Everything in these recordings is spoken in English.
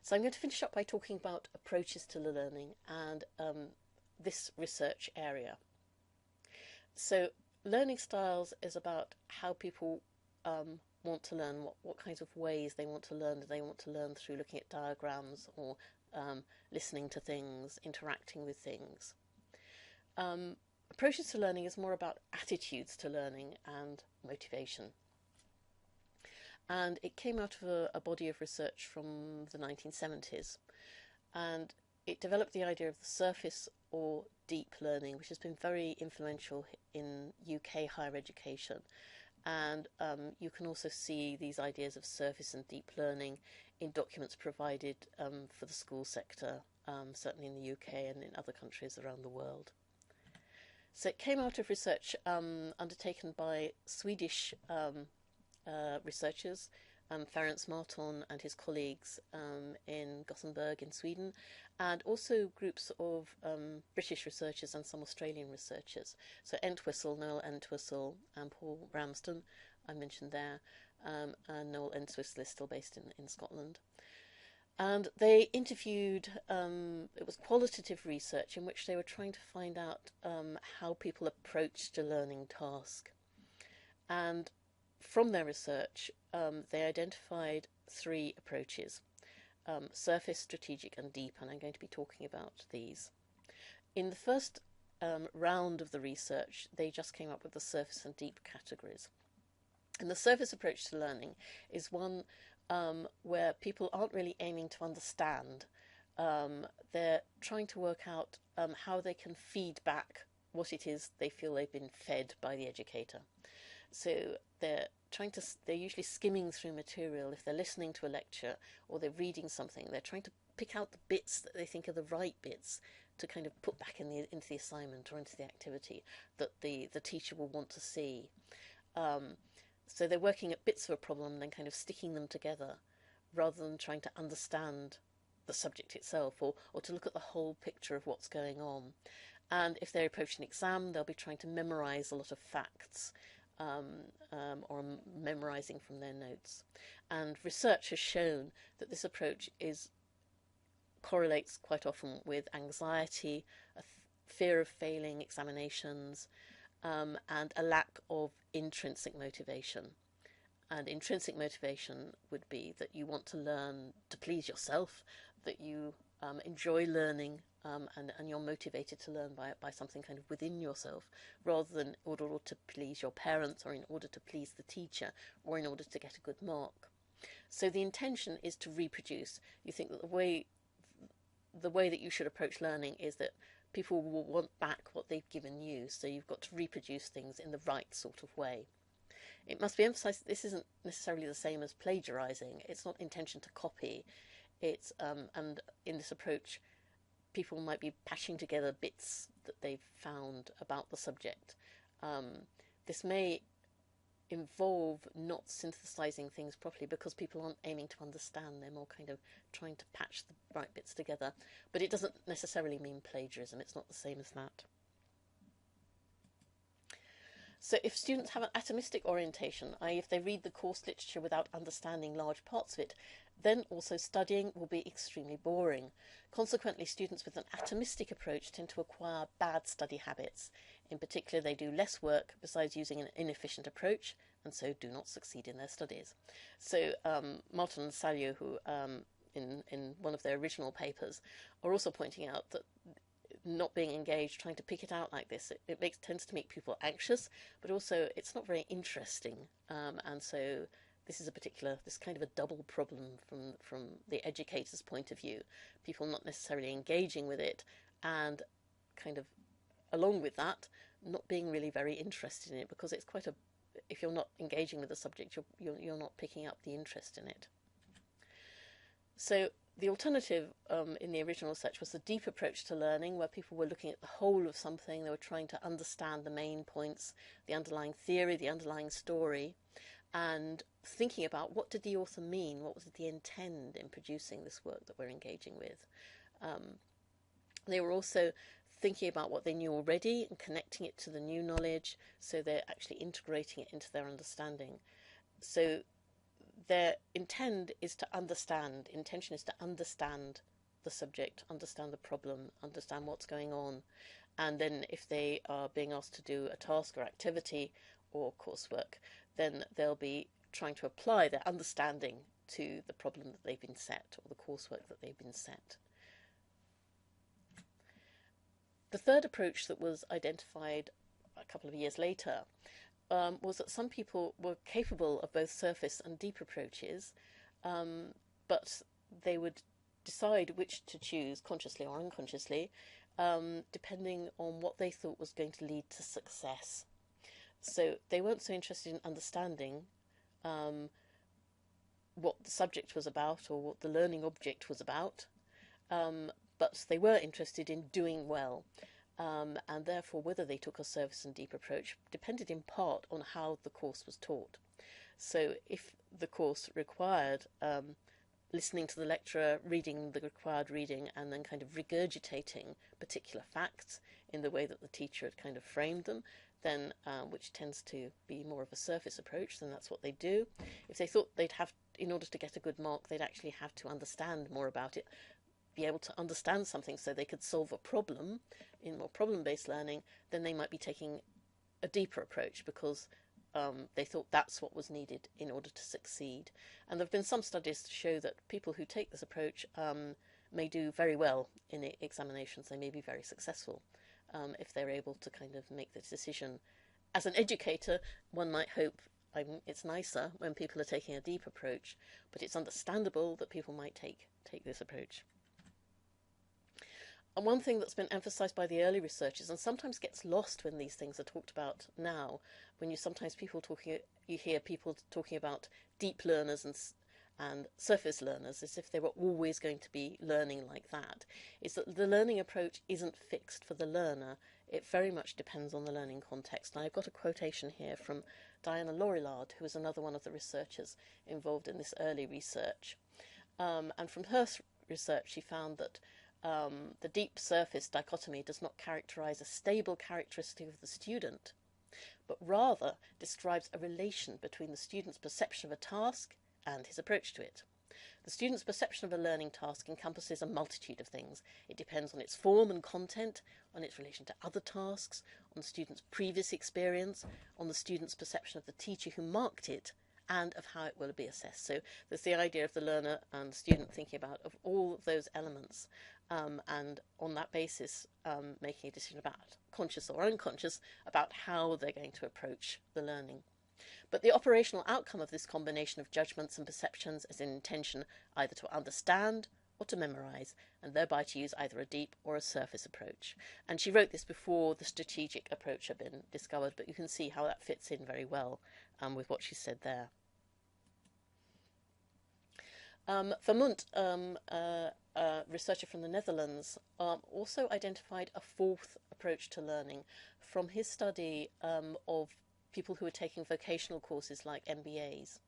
So I'm going to finish up by talking about approaches to learning and this research area. So learning styles is about how people want to learn, what kinds of ways they want to learn. Do they want to learn through looking at diagrams or listening to things, interacting with things? Approaches to learning is more about attitudes to learning and motivation. And it came out of a body of research from the 1970s. And it developed the idea of the surface or deep learning, which has been very influential in UK higher education. And you can also see these ideas of surface and deep learning in documents provided for the school sector, certainly in the UK and in other countries around the world. So it came out of research undertaken by Swedish researchers, Ferenc Marton and his colleagues in Gothenburg in Sweden, and also groups of British researchers and some Australian researchers. So Noel Entwistle and Paul Ramsden, I mentioned there, and Noel Entwistle is still based in Scotland. And they interviewed, it was qualitative research in which they were trying to find out how people approached a learning task. And from their research, they identified three approaches: surface, strategic and deep, and I'm going to be talking about these. In the first round of the research, they just came up with the surface and deep categories. And the surface approach to learning is one where people aren't really aiming to understand. They're trying to work out how they can feed back what it is they feel they've been fed by the educator. So they're usually skimming through material. If they're listening to a lecture or they're reading something, they're trying to pick out the bits that they think are the right bits to kind of put back into the assignment or into the activity that the teacher will want to see. So they're working at bits of a problem and then kind of sticking them together rather than trying to understand the subject itself or to look at the whole picture of what's going on. And if they're approaching an exam, they'll be trying to memorize a lot of facts or memorizing from their notes. And research has shown that this approach correlates quite often with anxiety, a fear of failing examinations, and a lack of intrinsic motivation. And intrinsic motivation would be that you want to learn to please yourself, that you enjoy learning, and you're motivated to learn by something kind of within yourself, rather than in order to please your parents or in order to please the teacher or in order to get a good mark. So the intention is to reproduce. You think that the way that you should approach learning is that people will want back what they've given you, so you've got to reproduce things in the right sort of way. It must be emphasised that this isn't necessarily the same as plagiarising. It's not intention to copy. It's and in this approach, people might be patching together bits that they've found about the subject. This may involve not synthesizing things properly because people aren't aiming to understand. They're more kind of trying to patch the right bits together. But it doesn't necessarily mean plagiarism. It's not the same as that. So if students have an atomistic orientation, i.e. if they read the course literature without understanding large parts of it, then also studying will be extremely boring. Consequently, students with an atomistic approach tend to acquire bad study habits. In particular, they do less work besides using an inefficient approach, and so do not succeed in their studies. So Martin and Salio, who in one of their original papers, are also pointing out that not being engaged, trying to pick it out like this, it tends to make people anxious, but also it's not very interesting, and so this is this kind of a double problem from the educator's point of view. People not necessarily engaging with it, and kind of along with that, not being really very interested in it, because it's if you're not engaging with the subject, you're not picking up the interest in it. So the alternative in the original research was the deep approach to learning, where people were looking at the whole of something. They were trying to understand the main points, the underlying theory, the underlying story, and thinking about what did the author mean, what did he intend in producing this work that we're engaging with. They were also thinking about what they knew already and connecting it to the new knowledge, so they're actually integrating it into their understanding. So their intention is to understand the subject, understand the problem, understand what's going on. And then if they are being asked to do a task or activity or coursework, then they'll be trying to apply their understanding to the problem that they've been set or the coursework that they've been set. The third approach that was identified a couple of years later was that some people were capable of both surface and deep approaches, but they would decide which to choose, consciously or unconsciously, depending on what they thought was going to lead to success. So they weren't so interested in understanding what the subject was about or what the learning object was about, but they were interested in doing well. And therefore whether they took a surface and deep approach depended in part on how the course was taught. So if the course required listening to the lecturer, reading the required reading, and then kind of regurgitating particular facts in the way that the teacher had kind of framed them, then which tends to be more of a surface approach, then that's what they do. If they thought they'd have, in order to get a good mark, they'd actually have to understand more about it, be able to understand something so they could solve a problem in more problem-based learning, then they might be taking a deeper approach because they thought that's what was needed in order to succeed. And there have been some studies to show that people who take this approach may do very well in examinations. They may be very successful if they're able to kind of make the decision. As an educator, one might hope it's nicer when people are taking a deep approach, but it's understandable that people might take this approach. And one thing that's been emphasised by the early researchers, and sometimes gets lost when these things are talked about now, when you hear people talking about deep learners and surface learners as if they were always going to be learning like that, is that the learning approach isn't fixed for the learner. It very much depends on the learning context. And I've got a quotation here from Diana Laurillard, who is another one of the researchers involved in this early research. And from her research, she found that the deep-surface dichotomy does not characterise a stable characteristic of the student, but rather describes a relation between the student's perception of a task and his approach to it. The student's perception of a learning task encompasses a multitude of things. It depends on its form and content, on its relation to other tasks, on the student's previous experience, on the student's perception of the teacher who marked it, and of how it will be assessed. So there's the idea of the learner and the student thinking about of all of those elements, and on that basis making a decision about, conscious or unconscious, about how they're going to approach the learning. But the operational outcome of this combination of judgments and perceptions is an intention either to understand or to memorise, and thereby to use either a deep or a surface approach. And she wrote this before the strategic approach had been discovered, but you can see how that fits in very well with what she said there. Vermunt, a researcher from the Netherlands, also identified a fourth approach to learning from his study of people who were taking vocational courses like MBAs.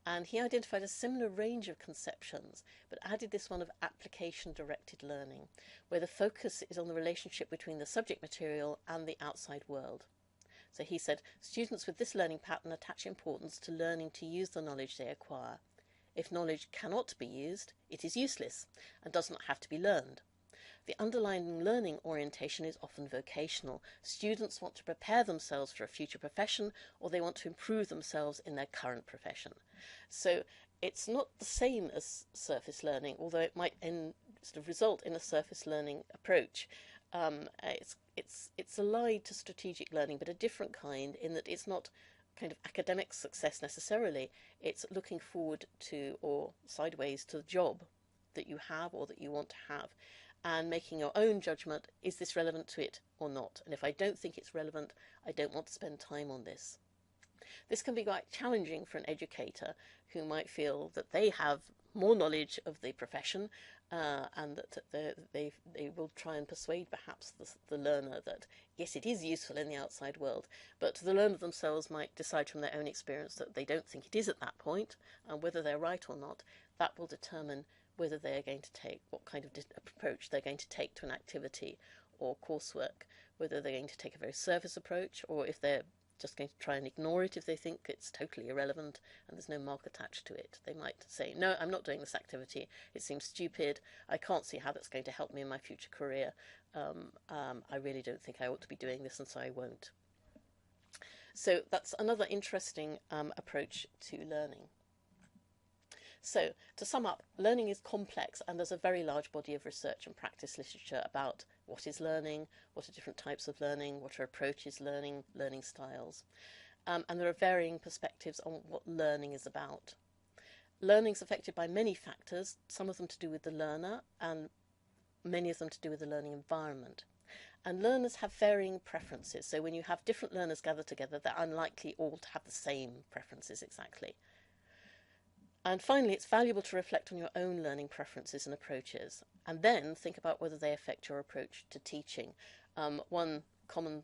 And he identified a similar range of conceptions, but added this one of application-directed learning, where the focus is on the relationship between the subject material and the outside world. So he said, students with this learning pattern attach importance to learning to use the knowledge they acquire. If knowledge cannot be used, it is useless and does not have to be learned. The underlying learning orientation is often vocational. Students want to prepare themselves for a future profession, or they want to improve themselves in their current profession. So it's not the same as surface learning, although it might result in a surface learning approach. It's allied to strategic learning, but a different kind, in that it's not kind of academic success necessarily. It's looking forward to or sideways to the job that you have or that you want to have, and making your own judgment, is this relevant to it or not? And if I don't think it's relevant, I don't want to spend time on this. This can be quite challenging for an educator who might feel that they have more knowledge of the profession and that they will try and persuade perhaps the learner that yes, it is useful in the outside world, but the learner themselves might decide from their own experience that they don't think it is at that point, and whether they're right or not, that will determine whether they're going to take, what kind of approach they're going to take to an activity or coursework, whether they're going to take a very surface approach, or if they're just going to try and ignore it if they think it's totally irrelevant and there's no mark attached to it. They might say, no, I'm not doing this activity. It seems stupid. I can't see how that's going to help me in my future career. I really don't think I ought to be doing this, and so I won't. So that's another interesting approach to learning. So, to sum up, learning is complex, and there's a very large body of research and practice literature about what is learning, what are different types of learning, what are approaches learning, learning styles. And there are varying perspectives on what learning is about. Learning is affected by many factors, some of them to do with the learner, and many of them to do with the learning environment. And learners have varying preferences, so when you have different learners gathered together, they're unlikely all to have the same preferences exactly. And finally, it's valuable to reflect on your own learning preferences and approaches, and then think about whether they affect your approach to teaching. One common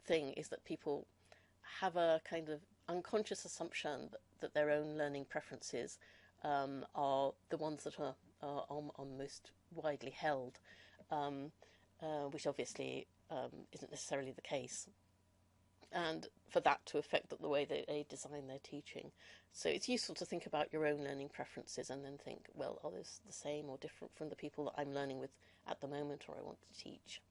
thing is that people have a kind of unconscious assumption that their own learning preferences are the ones that are most widely held, which obviously isn't necessarily the case, and for that to affect the way that they design their teaching. So it's useful to think about your own learning preferences and then think, well, are those the same or different from the people that I'm learning with at the moment or I want to teach?